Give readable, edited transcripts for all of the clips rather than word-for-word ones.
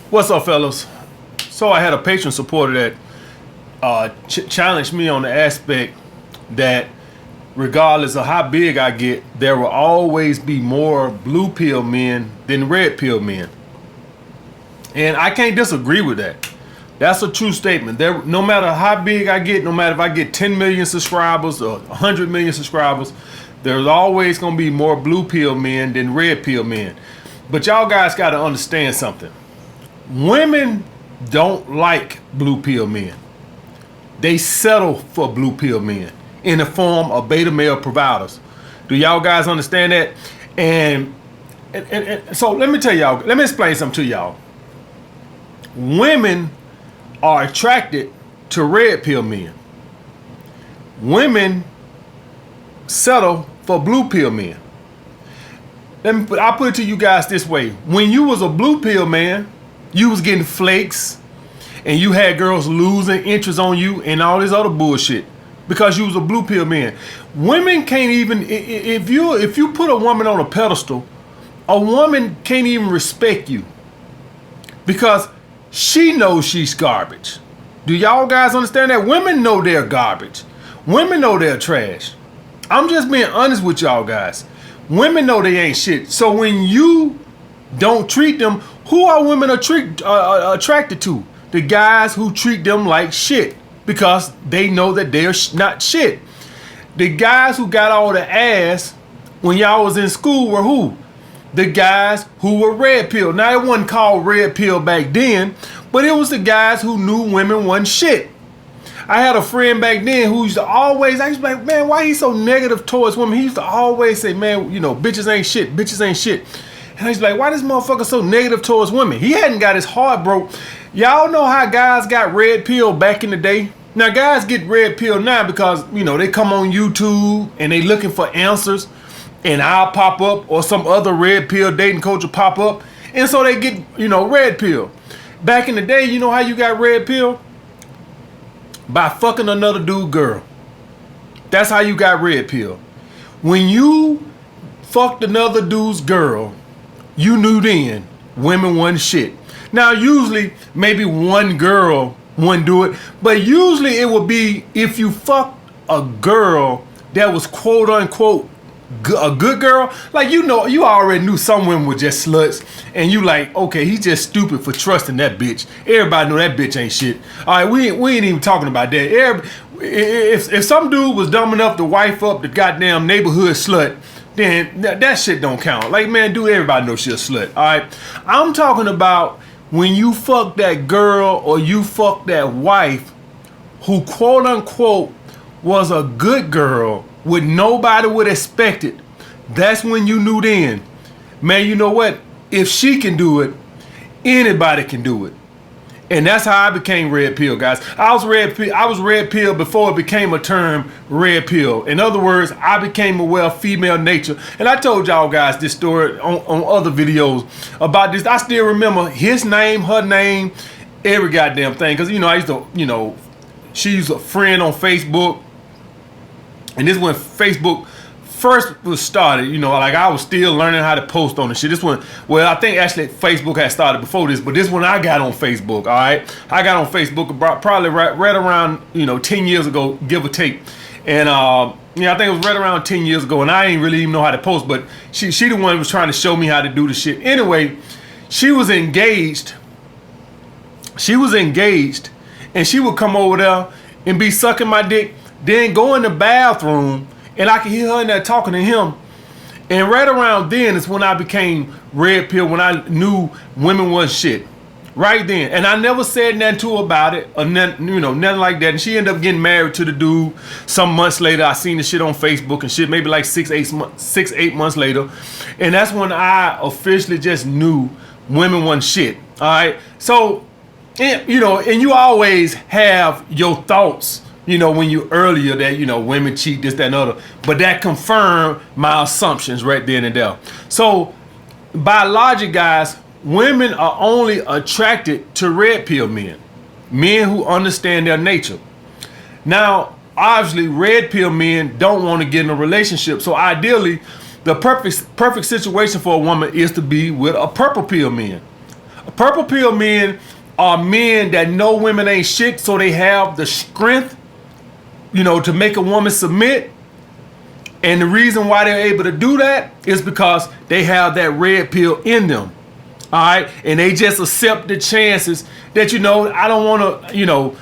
What's up, fellas? So I had a patron supporter that challenged me on the aspect that regardless of how big I get, there will always be more blue pill men than red pill men. And I can't disagree with that. That's a true statement. No matter how big I get, no matter if I get 10 million subscribers or 100 million subscribers, there's always going to be more blue pill men than red pill men. But y'all guys got to understand something. Women don't like blue pill men. They settle for blue pill men in the form of beta male providers. Do y'all guys understand that? And so let me tell y'all, let me explain something to y'all. Women are attracted to red pill men. Women settle for blue pill men. I'll put it to you guys this way. When you was a blue pill man, you was getting flakes and you had girls losing interest on you and all this other bullshit because you was a blue pill man. Women can't even, if you put a woman on a pedestal, a woman can't even respect you because she knows she's garbage. Do y'all guys understand that? Women know they're garbage. Women know they're trash. I'm just being honest with y'all guys. Women know they ain't shit. So when you don't treat them, who are women attracted to? The guys who treat them like shit because they know that they're not shit. The guys who got all the ass when y'all was in school were who? The guys who were red pill. Now it wasn't called red pill back then, but it was the guys who knew women wasn't shit. I had a friend back then who used to always, I used to be like, man, why he so negative towards women? He used to always say, man, you know, bitches ain't shit, bitches ain't shit. And I used to be like, why this motherfucker so negative towards women? He hadn't got his heart broke. Y'all know how guys got red pill back in the day? Now guys get red pill now because, you know, they come on YouTube and they looking for answers and I'll pop up or some other red pill dating coach will pop up. And so they get, you know, red pill. Back in the day, you know how you got red pill? By fucking another dude girl. That's how you got red pill. When you fucked another dude's girl, you knew then women wasn't shit. Now usually maybe one girl wouldn't do it, but usually it would be if you fucked a girl that was quote unquote a good girl, like, you know, you already knew some women were just sluts and you like, okay, he's just stupid for trusting that bitch. Everybody know that bitch ain't shit. All right, we ain't even talking about that. If some dude was dumb enough to wife up the goddamn neighborhood slut, then that shit don't count. Like, man, do everybody know she a slut? All right, I'm talking about when you fuck that girl or you fuck that wife who quote unquote was a good girl what nobody would expect it. That's when you knew then, man, you know what? If she can do it, anybody can do it. And that's how I became red pill, guys. I was red pill before it became a term, red pill. In other words, I became aware of female nature. And I told y'all guys this story on other videos about this. I still remember his name, her name, every goddamn thing. Because, you know, I used to, you know, she's a friend on Facebook. And this when Facebook first was started, you know, like I was still learning how to post on the shit. This one, well, I think actually Facebook had started before this, but this one I got on Facebook, all right? I got on Facebook about probably right around, you know, 10 years ago, give or take. And, yeah, I think it was right around 10 years ago, and I ain't really even know how to post, but she the one who was trying to show me how to do the shit. Anyway, she was engaged. And she would come over there and be sucking my dick, then go in the bathroom, and I could hear her in there talking to him. And right around then is when I became red pill, when I knew women was shit. Right then. And I never said nothing to her about it, or nothing, you know, nothing like that. And she ended up getting married to the dude some months later. I seen the shit on Facebook and shit, maybe like 6-8 months later. And that's when I officially just knew women wasn't shit. All right. So, you know, and you always have your thoughts, you know, when you earlier that, you know, women cheat, this, that, and other. But that confirmed my assumptions right then and there. So by logic, guys, women are only attracted to red pill men who understand their nature. Now, obviously, red pill men don't want to get in a relationship. So ideally, the perfect situation for a woman is to be with a purple pill man. Purple pill men are men that know women ain't shit, so they have the strength, to make a woman submit. And the reason why they're able to do that is because they have that red pill in them. All right. And they just accept the chances that, I don't want to,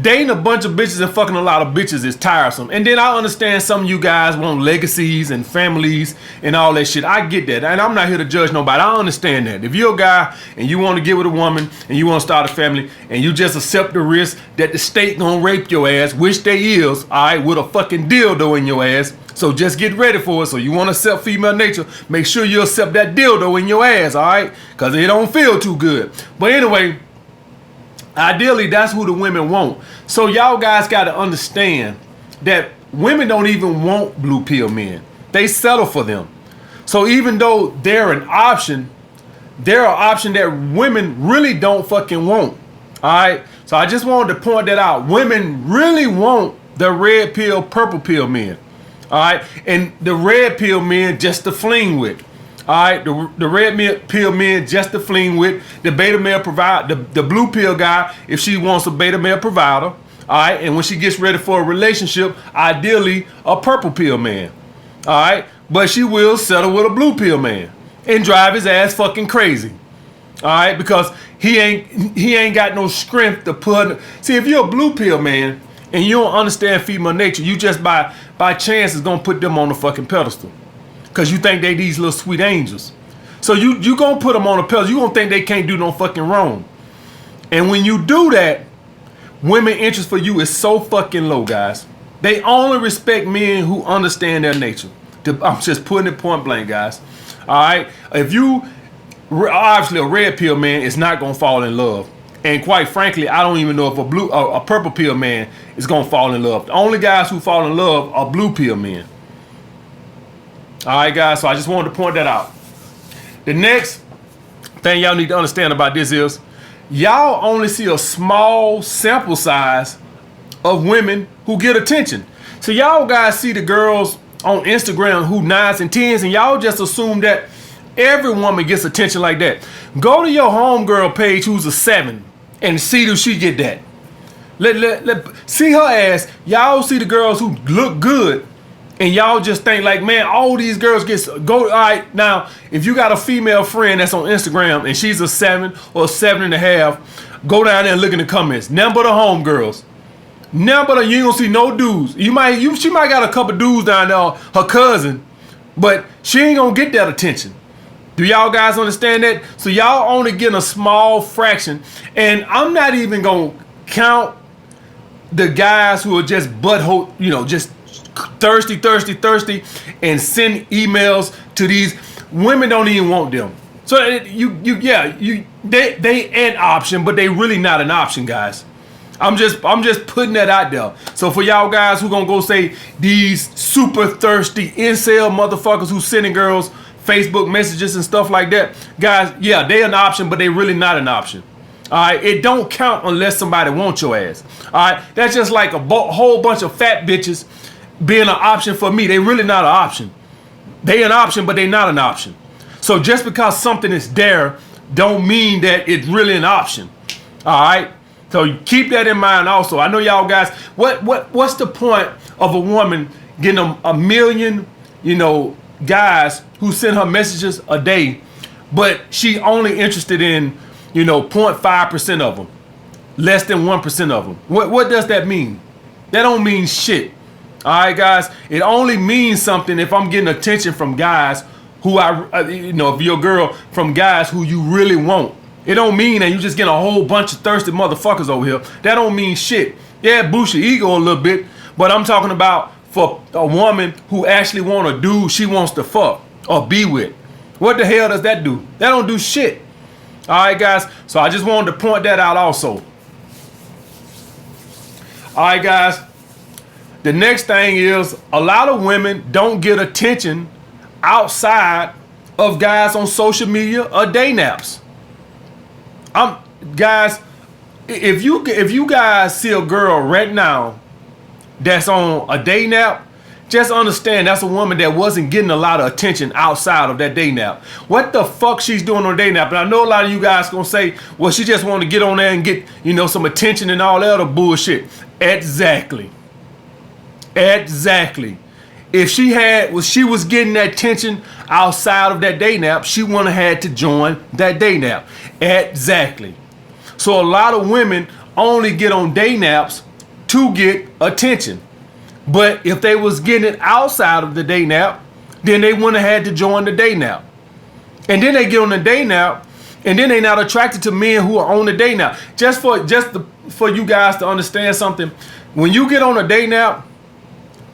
dating a bunch of bitches and fucking a lot of bitches is tiresome. And then I understand some of you guys want legacies and families and all that shit. I get that. And I'm not here to judge nobody. I understand that. If you're a guy and you want to get with a woman and you want to start a family and you just accept the risk that the state gonna rape your ass, which they is, all right, with a fucking dildo in your ass. So just get ready for it. So you want to accept female nature, make sure you accept that dildo in your ass, all right? Because it don't feel too good. But anyway, ideally, that's who the women want. So y'all guys got to understand that women don't even want blue pill men. They settle for them. So even though they're an option, they're an option that women really don't fucking want. All right? So I just wanted to point that out. Women really want the red pill, purple pill men. All right? And the red pill men just to fling with. All right, the red pill men just to fling with. The beta male provider, the blue pill guy, if she wants a beta male provider. All right, and when she gets ready for a relationship, ideally a purple pill man. All right, but she will settle with a blue pill man and drive his ass fucking crazy. All right, because he ain't got no strength to put. See, if you're a blue pill man and you don't understand female nature, you just by chance is gonna put them on the fucking pedestal. Because you think they these little sweet angels. So you gonna put them on a pedestal. You gonna think they can't do no fucking wrong. And when you do that, women interest for you is so fucking low, guys. They only respect men who understand their nature. I'm just putting it point blank, guys. All right? If you, obviously a red pill man is not gonna fall in love. And quite frankly, I don't even know if a purple pill man is gonna fall in love. The only guys who fall in love are blue pill men. All right, guys, so I just wanted to point that out. The next thing y'all need to understand about this is y'all only see a small sample size of women who get attention. So y'all guys see the girls on Instagram who 9s and 10s, and y'all just assume that every woman gets attention like that. Go to your homegirl page who's a 7 and see if she get that. See her ass. Y'all see the girls who look good. And y'all just think like, man, all these girls go. All right, now, if you got a female friend that's on Instagram and she's a 7 or 7.5, go down there and look in the comments. None but the homegirls. None but you ain't gonna see no dudes. She might got a couple dudes down there, her cousin, but she ain't gonna get that attention. Do y'all guys understand that? So y'all only getting a small fraction. And I'm not even gonna count the guys who are just butthole, just thirsty and send emails to these women. Don't even want them. So they an option, but they really not an option, guys. I'm just putting that out there. So for y'all guys who gonna go say these super thirsty incel motherfuckers who sending girls Facebook messages and stuff like that, guys, yeah, they an option, but they really not an option. All right, it don't count unless somebody wants your ass. All right, that's just like a whole bunch of fat bitches being an option for me. They really not an option. They an option, but they not an option. So just because something is there don't mean that it's really an option. All right. So keep that in mind also. I know y'all guys, what's the point of a woman getting a million, guys who send her messages a day, but she only interested in, 0.5% of them, less than 1% of them. What does that mean? That don't mean shit. All right, guys, it only means something if I'm getting attention from guys who if you're a girl, from guys who you really want. It don't mean that you just getting a whole bunch of thirsty motherfuckers over here. That don't mean shit. Yeah, it boosts your ego a little bit, but I'm talking about for a woman who actually want a dude she wants to fuck or be with. What the hell does that do? That don't do shit. All right, guys, so I just wanted to point that out also. All right, guys. The next thing is a lot of women don't get attention outside of guys on social media or day naps. Guys, if you guys see a girl right now that's on a day nap, just understand that's a woman that wasn't getting a lot of attention outside of that day nap. What the fuck she's doing on day nap? And I know a lot of you guys gonna say, well, she just want to get on there and get, you know, some attention and all that other bullshit. Exactly. If she was getting that attention outside of that day nap, she wouldn't have had to join that day nap. Exactly. So a lot of women only get on day naps to get attention. But if they was getting it outside of the day nap, then they wouldn't have had to join the day nap. And then they get on the day nap, and then they not attracted to men who are on the day nap. Just for you guys to understand something, when you get on a day nap,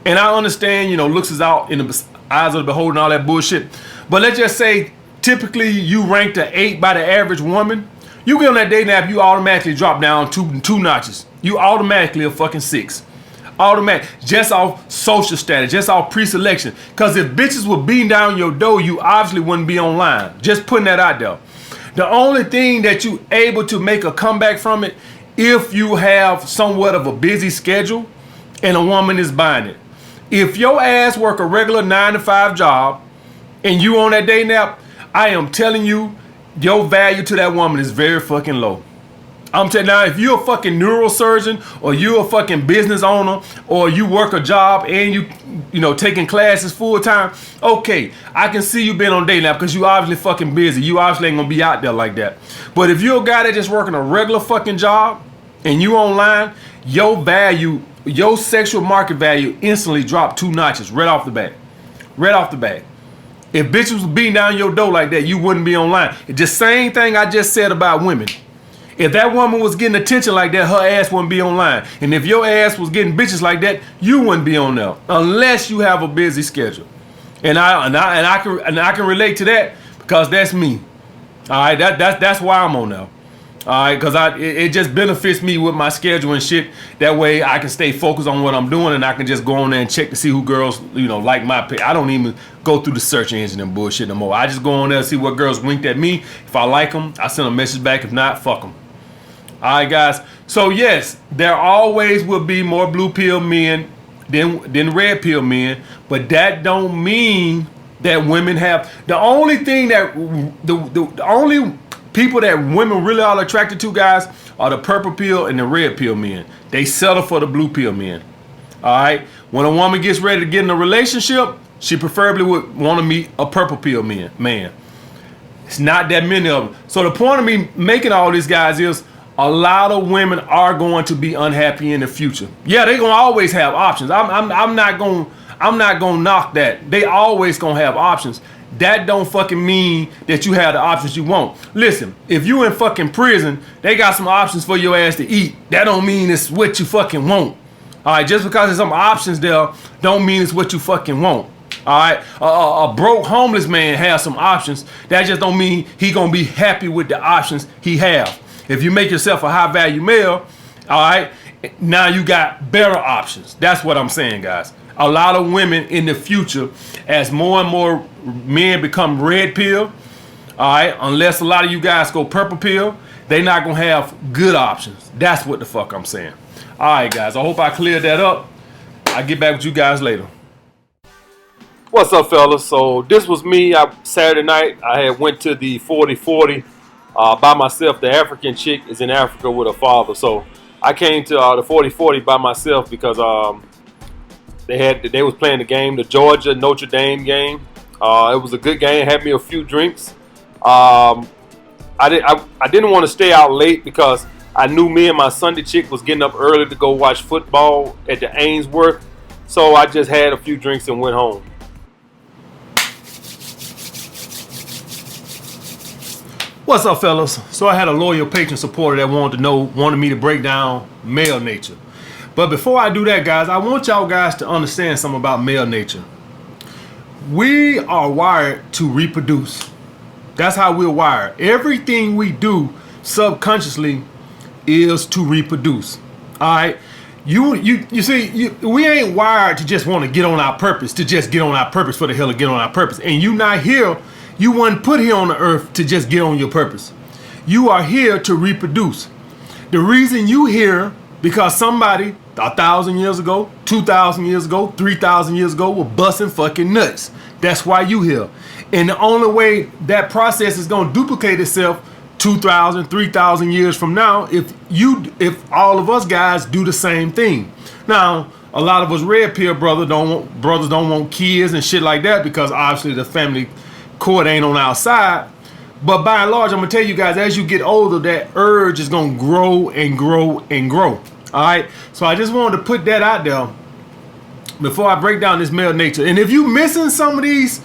and I understand, you know, looks is out in the eyes of the beholder and all that bullshit, but let's just say typically you ranked an 8 by the average woman. You get on that day nap, you automatically drop down two notches. You automatically a fucking 6. Automatic, just off social status, just off pre-selection. Because if bitches were beating down your door, you obviously wouldn't be online. Just putting that out there. The only thing that you able to make a comeback from it, if you have somewhat of a busy schedule and a woman is buying it. If your ass work a regular 9-to-5 job and you on that day nap, I am telling you, your value to that woman is very fucking low. I'm telling you now, if you're a fucking neurosurgeon or you're a fucking business owner or you work a job and you know, taking classes full time, okay, I can see you being on day nap because you obviously fucking busy. You obviously ain't gonna be out there like that. But if you're a guy that just working a regular fucking job and you online, your value, your sexual market value instantly dropped 2 notches right off the bat. Right off the bat. If bitches was beating down your door like that, you wouldn't be online. It's the same thing I just said about women. If that woman was getting attention like that, her ass wouldn't be online. And if your ass was getting bitches like that, you wouldn't be on there unless you have a busy schedule. And I can relate to that because that's me. All right, that's why I'm on there. All right, because it just benefits me with my schedule and shit. That way I can stay focused on what I'm doing and I can just go on there and check to see who girls, you know, like my pick. I don't even go through the search engine and bullshit no more. I just go on there and see what girls winked at me. If I like them, I send a message back. If not, fuck them. All right, guys. So yes, there always will be more blue pill men than red pill men, but that don't mean that women have. The only thing that the only people that women really are attracted to, guys, are the purple pill and the red pill men. They settle for the blue pill men. All right. When a woman gets ready to get in a relationship, she preferably would want to meet a purple pill man. It's not that many of them. So the point of me making all these guys is, a lot of women are going to be unhappy in the future. Yeah, they're gonna always have options. I'm not gonna knock that. They always gonna have options. That don't fucking mean that you have the options you want. Listen, if you in fucking prison, they got some options for your ass to eat. That don't mean it's what you fucking want. All right, just because there's some options there, don't mean it's what you fucking want. All right, a broke homeless man has some options. That just don't mean he gonna be happy with the options he have. If you make yourself a high value male, all right, now you got better options. That's what I'm saying, guys. A lot of women in the future, as more and more men become red pill, all right, unless a lot of you guys go purple pill, they not gonna have good options. That's what the fuck I'm saying. All right, guys, I hope I cleared that up. I'll get back with you guys later. What's up, fellas? So this was me. Saturday night, I had went to the 40-40 by myself. The African chick is in Africa with her father. So I came to the 40-40 by myself because they was playing the game, the Georgia Notre Dame game. It was a good game. Had me a few drinks. I didn't want to stay out late because I knew me and my Sunday chick was getting up early to go watch football at the Ainsworth. So I just had a few drinks and went home. What's up, fellas? So I had a loyal patron supporter that wanted me to break down male nature. But before I do that, guys, I want y'all guys to understand something about male nature. We are wired to reproduce. That's how we're wired. Everything we do subconsciously is to reproduce. All right. You see, we ain't wired to just want to get on our purpose, for the hell of get on our purpose. And you not here. You weren't put here on the earth to just get on your purpose. You are here to reproduce. The reason you here because somebody 1,000 years ago, 2,000 years ago, 3,000 years ago were busting fucking nuts. That's why you here. And the only way that process is going to duplicate itself 2,000, 3,000 years from now, if all of us guys do the same thing. Now, a lot of us red pill brothers don't want kids and shit like that because obviously the family court ain't on our side. But by and large, I'm gonna tell you guys, as you get older, that urge is gonna grow and grow and grow. All right. So I just wanted to put that out there before I break down this male nature. And if you missing some of these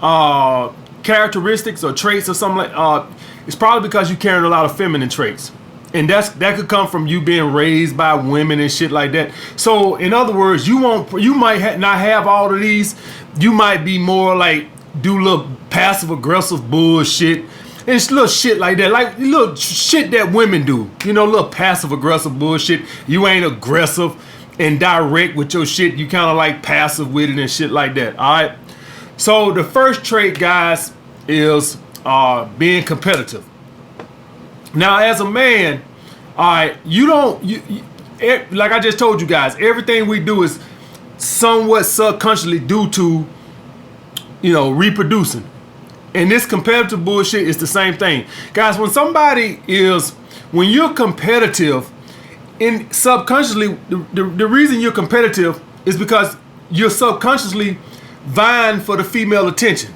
characteristics or traits or something like, it's probably because you're carrying a lot of feminine traits. And that could come from you being raised by women and shit like that. So in other words, you might not have all of these. You might be more like do little passive aggressive bullshit and it's little shit like that, like little shit that women do. You know, little passive aggressive bullshit. You ain't aggressive and direct with your shit. You kind of like passive with it and shit like that. All right. So the first trait, guys, is being competitive. Now, as a man, all right, like I just told you guys, everything we do is somewhat subconsciously due to, reproducing. And this competitive bullshit is the same thing. Guys, when you're competitive, subconsciously, the reason you're competitive is because you're subconsciously vying for the female attention.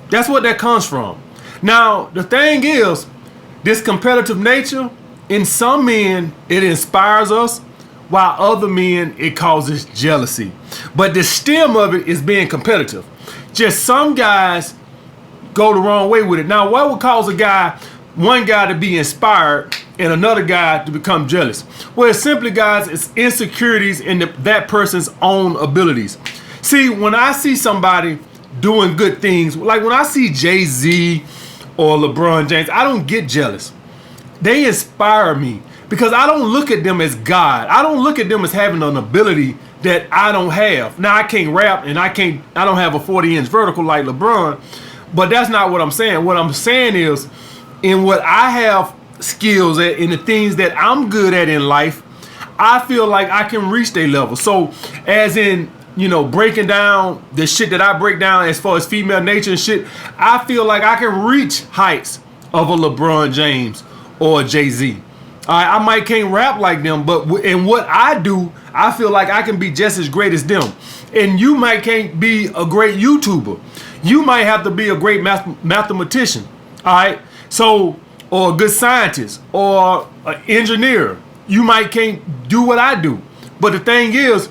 That's what that comes from. Now, the thing is, this competitive nature, in some men, it inspires us, while other men, it causes jealousy. But the stem of it is being competitive. Just some guys go the wrong way with it. Now, what would cause one guy to be inspired and another guy to become jealous? Well, it's simply, guys, it's insecurities in that person's own abilities. See, when I see somebody doing good things, like when I see Jay-Z or LeBron James, I don't get jealous. They inspire me because I don't look at them as God. I don't look at them as having an ability that I don't have. Now, I can't rap and I don't have a 40-inch vertical like LeBron, but that's not what I'm saying. What I'm saying is, in what I have skills at, in the things that I'm good at in life, I feel like I can reach their level. So, as in, breaking down the shit that I break down as far as female nature and shit, I feel like I can reach heights of a LeBron James or a Jay-Z. I might can't rap like them, but in what I do, I feel like I can be just as great as them. And you might can't be a great YouTuber. You might have to be a great mathematician. All right. So, or a good scientist or an engineer. You might can't do what I do. But the thing is,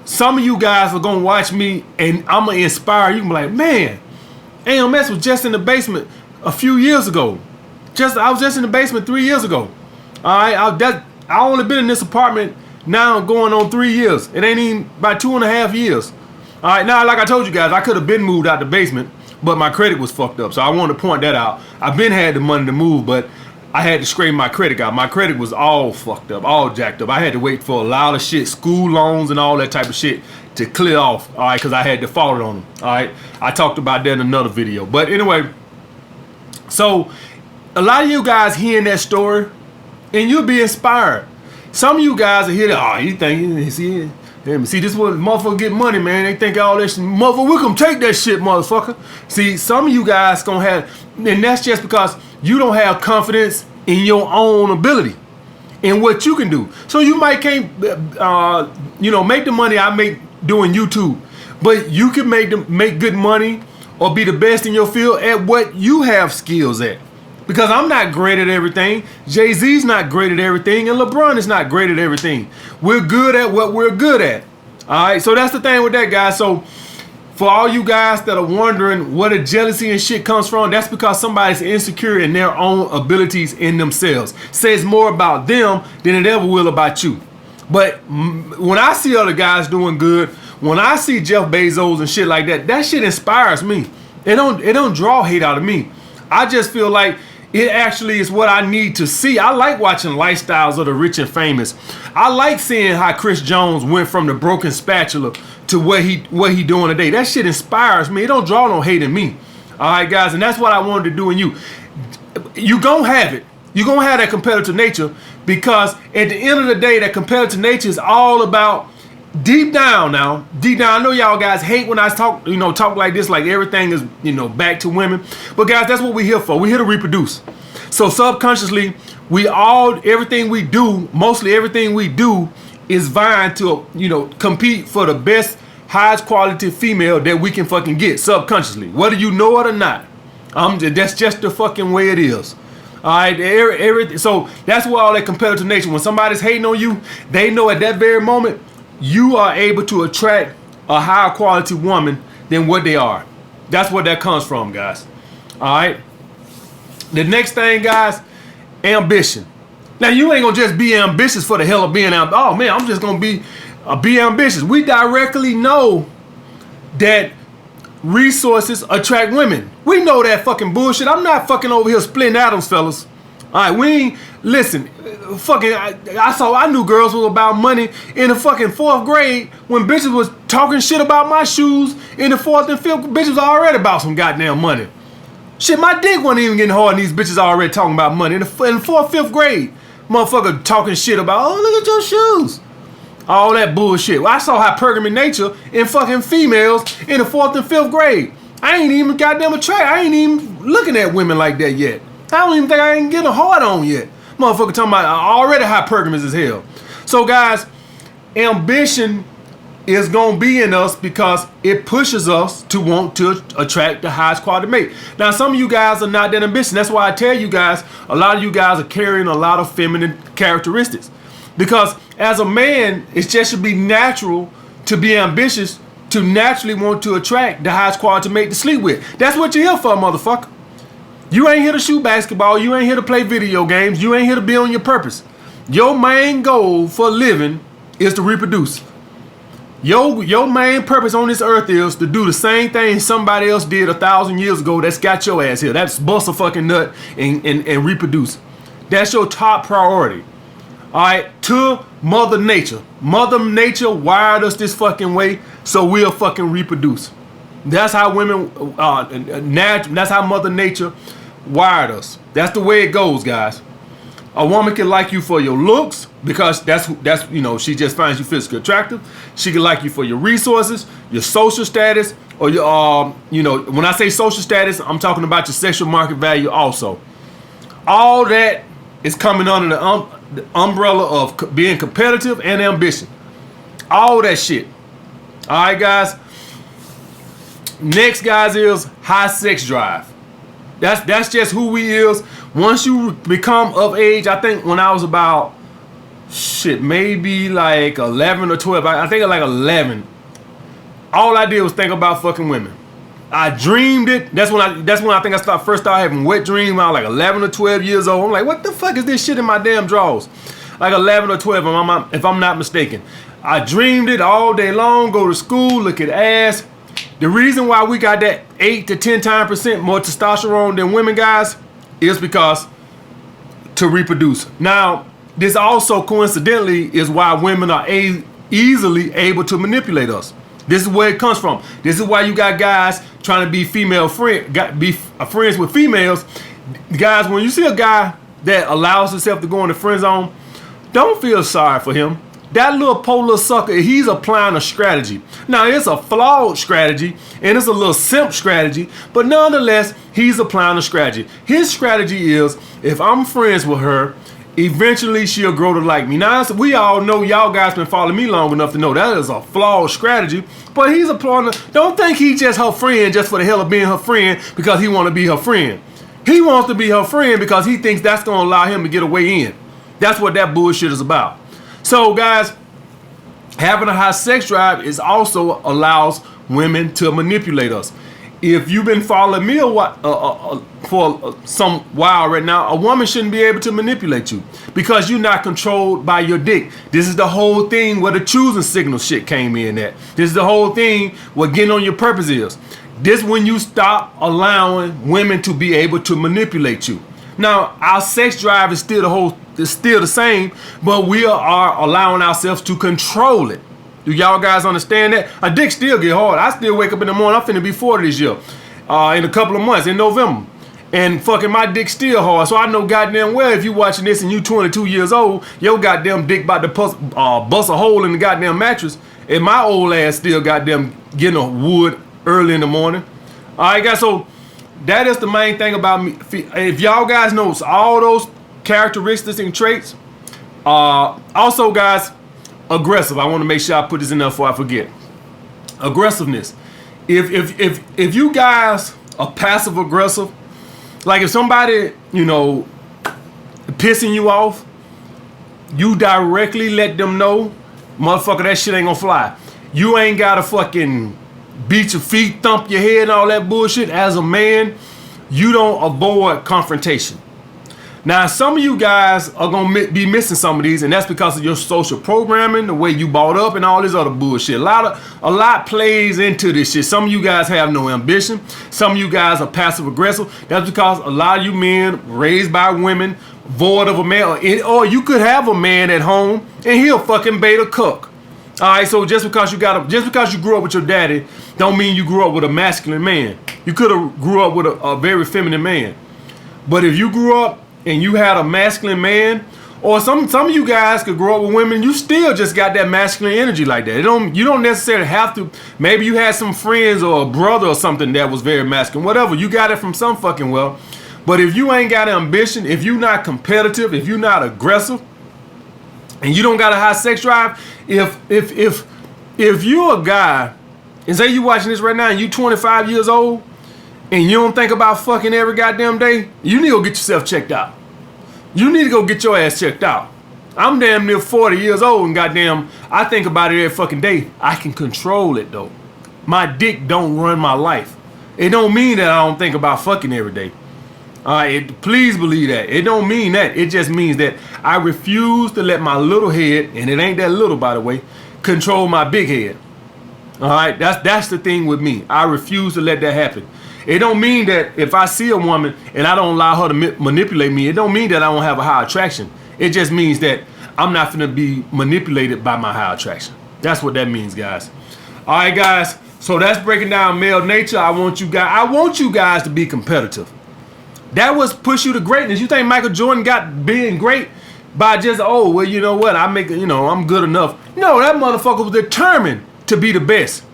some of you guys are going to watch me and I'm going to inspire you. I'm like, man, AMS was just in the basement a few years ago. I was just in the basement 3 years ago. All right. I only been in this apartment now going on 3 years. It ain't even about 2.5 years. All right. Now, like I told you guys, I could have been moved out the basement, but my credit was fucked up. So I wanted to point that out. I've been had the money to move, but I had to scrape my credit out. My credit was all fucked up, all jacked up. I had to wait for a lot of shit, school loans and all that type of shit to clear off. All right. Because I had defaulted on them. All right. I talked about that in another video. But anyway, so a lot of you guys hearing that story and you'll be inspired. Some of you guys are here that, you think, see, this is what motherfucker get money, man. They think all this shit, motherfucker, we can take that shit, motherfucker. See, some of you guys gonna have, and that's just because you don't have confidence in your own ability and what you can do. So you might can't, make the money I make doing YouTube, but you can make good money or be the best in your field at what you have skills at. Because I'm not great at everything. Jay-Z's not great at everything. And LeBron is not great at everything. We're good at what we're good at. All right. So that's the thing with that, guys. So for all you guys that are wondering where the jealousy and shit comes from, that's because somebody's insecure in their own abilities in themselves. Says more about them than it ever will about you. But when I see other guys doing good, when I see Jeff Bezos and shit like that, that shit inspires me. It don't draw hate out of me. I just feel like it actually is what I need to see. I like watching lifestyles of the rich and famous. I like seeing how Chris Jones went from the broken spatula to what he doing today. That shit inspires me. It don't draw no hate in me. All right, guys, and that's what I wanted to do in you. You gonna have it. You're gonna have that competitive nature Because at the end of the day, that competitive nature is all about deep down. I know y'all guys hate when I talk like this, like everything is, back to women. But guys, that's what we're here for. We're here to reproduce. So subconsciously, mostly everything we do is vying to, compete for the best, highest quality female that we can fucking get subconsciously, whether you know it or not. That's just the fucking way it is. All right, so that's where all that competitive nature. When somebody's hating on you, they know at that very moment you are able to attract a higher quality woman than what they are. That's where that comes from, guys. All right. The next thing, guys, ambition. Now you ain't gonna just be ambitious for the hell of being ambitious. Oh man, I'm just gonna be ambitious. We directly know that resources attract women. We know that fucking bullshit. I'm not fucking over here splitting atoms, fellas. All right, we ain't listen. Fucking, I knew girls was about money in the fucking 4th grade when bitches was talking shit about my shoes. In the 4th and 5th, bitches was already about some goddamn money. Shit, my dick wasn't even getting hard, and these bitches already talking about money in the 4th, 5th grade. Motherfucker talking shit about, oh, look at your shoes. All that bullshit. Well, I saw hypergamy nature in fucking females in the 4th and 5th grade. I ain't even goddamn attracted. I ain't even looking at women like that yet. I don't even think I ain't getting a hard on yet. Motherfucker talking about already hypergamous as hell. So guys, ambition is gonna be in us because it pushes us to want to attract the highest quality mate. Now some of you guys are not that ambitious. That's why I tell you guys, a lot of you guys are carrying a lot of feminine characteristics. Because as a man, it just should be natural to be ambitious, to naturally want to attract the highest quality mate to sleep with. That's what you're here for, motherfucker. You ain't here to shoot basketball. You ain't here to play video games. You ain't here to be on your purpose. Your main goal for living is to reproduce. Your main purpose on this earth is to do the same thing somebody else did 1,000 years ago that's got your ass here. That's bust a fucking nut and reproduce. That's your top priority. All right, to Mother Nature. Mother Nature wired us this fucking way so we'll fucking reproduce. That's how women, that's how Mother Nature wired us. That's the way it goes, guys. A woman can like you for your looks because that's she just finds you physically attractive. She can like you for your resources, your social status, or your when I say social status, I'm talking about your sexual market value also. All that is coming under the umbrella of being competitive and ambition. All that shit. All right, guys. Next, guys, is high sex drive. That's just who we is. Once you become of age, I think when I was about maybe like 11 or 12. I think like 11. All I did was think about fucking women. I dreamed it. That's when I think I first started having wet dreams. When I was like 11 or 12 years old. I'm like, what the fuck is this shit in my damn drawers? Like 11 or 12, if I'm not mistaken. I dreamed it all day long. Go to school, look at ass. The reason why we got that 8 to 10 times % more testosterone than women, guys, is because to reproduce. Now, this also coincidentally is why women are easily able to manipulate us. This is where it comes from. This is why you got guys trying to be friends with females. Guys, when you see a guy that allows himself to go in the friend zone, don't feel sorry for him. That little polar sucker, he's applying a strategy. Now, it's a flawed strategy, and it's a little simp strategy, but nonetheless, he's applying a strategy. His strategy is, if I'm friends with her, eventually she'll grow to like me. Now, we all know, y'all guys been following me long enough to know that is a flawed strategy, but he's applying don't think he's just her friend just for the hell of being her friend because he want to be her friend. He wants to be her friend because he thinks that's going to allow him to get a way in. That's what that bullshit is about. So, guys, having a high sex drive is also allows women to manipulate us. If you've been following me for some while right now, a woman shouldn't be able to manipulate you because you're not controlled by your dick. This is the whole thing where the choosing signal shit came in at. This is the whole thing what getting on your purpose is. This when you stop allowing women to be able to manipulate you. Now, our sex drive is still the same, but we are allowing ourselves to control it. Do y'all guys understand that? A dick still get hard. I still wake up in the morning. I'm finna be 40 this year, in a couple of months, in November. And fucking my dick still hard. So I know goddamn well if you watching this and you 22 years old, your goddamn dick about to bust a hole in the goddamn mattress. And my old ass still goddamn getting a wood early in the morning. All right, guys. So that is the main thing about me. If y'all guys know all those characteristics and traits. Also, guys, aggressive. I want to make sure I put this in there before I forget. Aggressiveness. If you guys are passive aggressive, like if somebody, you know, pissing you off, you directly let them know, motherfucker, that shit ain't gonna fly. You ain't gotta fucking beat your feet, thump your head and all that bullshit. As a man, you don't avoid confrontation. Now, some of you guys are gonna be missing some of these, and that's because of your social programming, the way you brought up, and all this other bullshit. A lot plays into this shit. Some of you guys have no ambition. Some of you guys are passive aggressive. That's because a lot of you men raised by women, void of a man, or you could have a man at home and he'll fucking bait a cook. All right, so just because you grew up with your daddy, don't mean you grew up with a masculine man. You could have grew up with a very feminine man. But if you grew up and you had a masculine man, or some of you guys could grow up with women, you still just got that masculine energy like that. You don't necessarily have to. Maybe you had some friends or a brother or something that was very masculine. Whatever, you got it from some fucking well. But if you ain't got ambition, if you're not competitive, if you're not aggressive, and you don't got a high sex drive, if you're a guy, and say you watching this right now and you 25 years old, and you don't think about fucking every goddamn day, you need to go get yourself checked out. You need to go get your ass checked out. I'm damn near 40 years old and goddamn, I think about it every fucking day. I can control it though. My dick don't run my life. It don't mean that I don't think about fucking every day. Please believe that. It don't mean that. It just means that I refuse to let my little head, and it ain't that little by the way, control my big head. All right, that's the thing with me. I refuse to let that happen. It don't mean that if I see a woman and I don't allow her to manipulate me, it don't mean that I don't have a high attraction. It just means that I'm not gonna be manipulated by my high attraction. That's what that means, guys. All right, guys. So that's breaking down male nature. I want you guys to be competitive. That was push you to greatness. You think Michael Jordan got being great by just, oh, well, you know what? I'm good enough. No, that motherfucker was determined to be the best.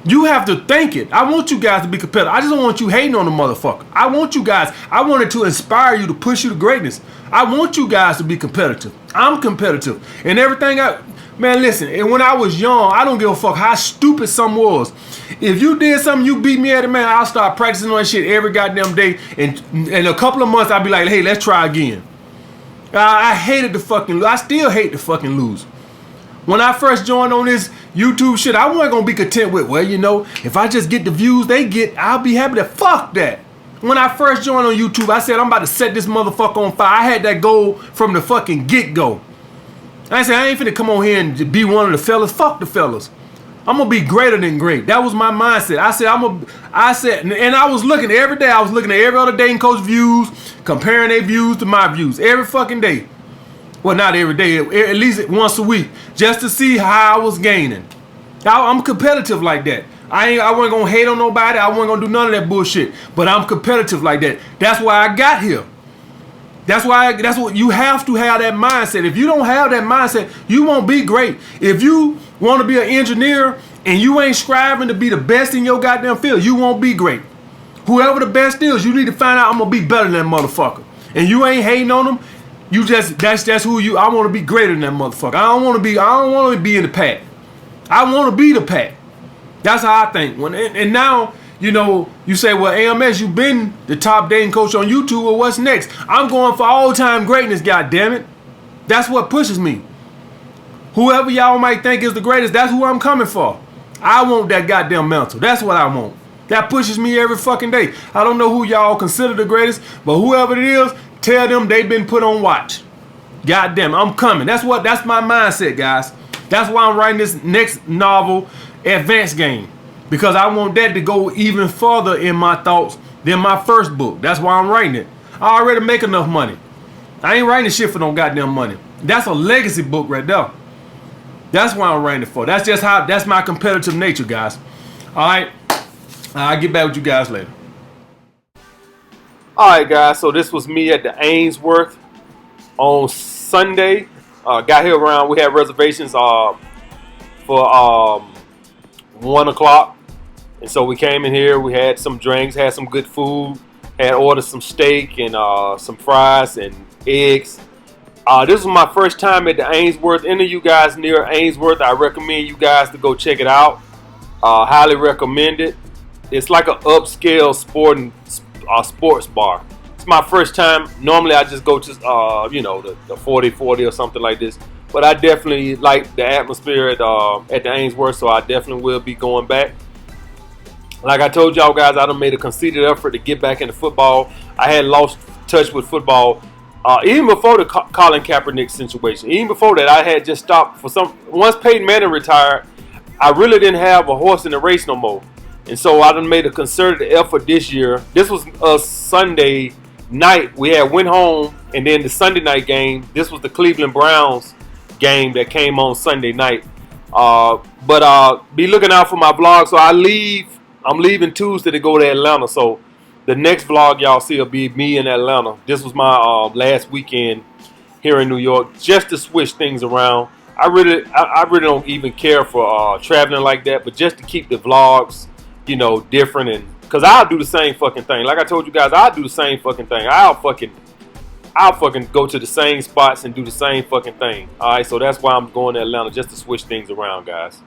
You have to think it. I want you guys to be competitive. I just don't want you hating on the motherfucker. I wanted to inspire you to push you to greatness. I want you guys to be competitive. I'm competitive. And everything man, listen, and when I was young, I don't give a fuck how stupid something was. If you did something, you beat me at it, man, I'll start practicing on that shit every goddamn day. And in a couple of months, I'll be like, hey, let's try again. I still hate to fucking lose. When I first joined on this YouTube shit, I wasn't gonna be content with, well, you know, if I just get the views they get, I'll be happy to fuck that. When I first joined on YouTube, I said, I'm about to set this motherfucker on fire. I had that goal from the fucking get-go. I said, I ain't finna come on here and be one of the fellas. Fuck the fellas. I'm gonna be greater than great. That was my mindset. And I was looking every day. I was looking at every other dating coach views, comparing their views to my views every fucking day. Well, not every day, at least once a week, just to see how I was gaining. I'm competitive like that. I wasn't gonna hate on nobody. I wasn't gonna do none of that bullshit. But I'm competitive like that. That's why I got here. That's what you have to have, that mindset. If you don't have that mindset, you won't be great. If you want to be an engineer and you ain't striving to be the best in your goddamn field, you won't be great. Whoever the best is, you need to find out, I'm gonna be better than that motherfucker. And you ain't hating on them. You just that's who you. I want to be greater than that motherfucker. I don't want to be in the pack. I want to be the pack. That's how I think. And now, you know, you say, well, AMS, you've been the top dating coach on YouTube. Well, what's next? I'm going for all-time greatness, goddammit. That's what pushes me. Whoever y'all might think is the greatest, that's who I'm coming for. I want that goddamn mantle. That's what I want. That pushes me every fucking day. I don't know who y'all consider the greatest, but whoever it is, tell them they've been put on watch. Goddamn, I'm coming. That's my mindset, guys. That's why I'm writing this next novel, Advanced Game. Because I want that to go even further in my thoughts than my first book. That's why I'm writing it. I already make enough money. I ain't writing this shit for no goddamn money. That's a legacy book right there. That's why I'm writing it for. That's my competitive nature, guys. All right. I'll get back with you guys later. All right, guys. So this was me at the Ainsworth on Sunday. Got here around. We had reservations for 1 o'clock, and so we came in here. We had some drinks, had some good food, had ordered some steak and some fries and eggs. This was my first time at the Ainsworth. Any of you guys near Ainsworth, I recommend you guys to go check it out. Highly recommend it. It's like an upscale sports bar. It's my first time. Normally I just go to the 40 or something like this. But I definitely like the atmosphere at the Ainsworth, so I definitely will be going back. Like I told y'all guys, I done made a conceited effort to get back into football. I had lost touch with football even before the Colin Kaepernick situation. Even before that, I had just stopped for some. Once Peyton Manning retired, I really didn't have a horse in the race no more. And so I done made a concerted effort this year. This was a Sunday night. We had went home, and then the Sunday night game. This was the Cleveland Browns game that came on Sunday night. But be looking out for my vlog. So I'm leaving Tuesday to go to Atlanta. So the next vlog y'all see will be me in Atlanta. This was my last weekend here in New York, just to switch things around. I really don't even care for traveling like that, but just to keep the vlogs, different, and because I'll do the same fucking thing. Like I told you guys, I'll do the same fucking thing. I'll fucking go to the same spots and do the same fucking thing. All right, so that's why I'm going to Atlanta, just to switch things around, guys.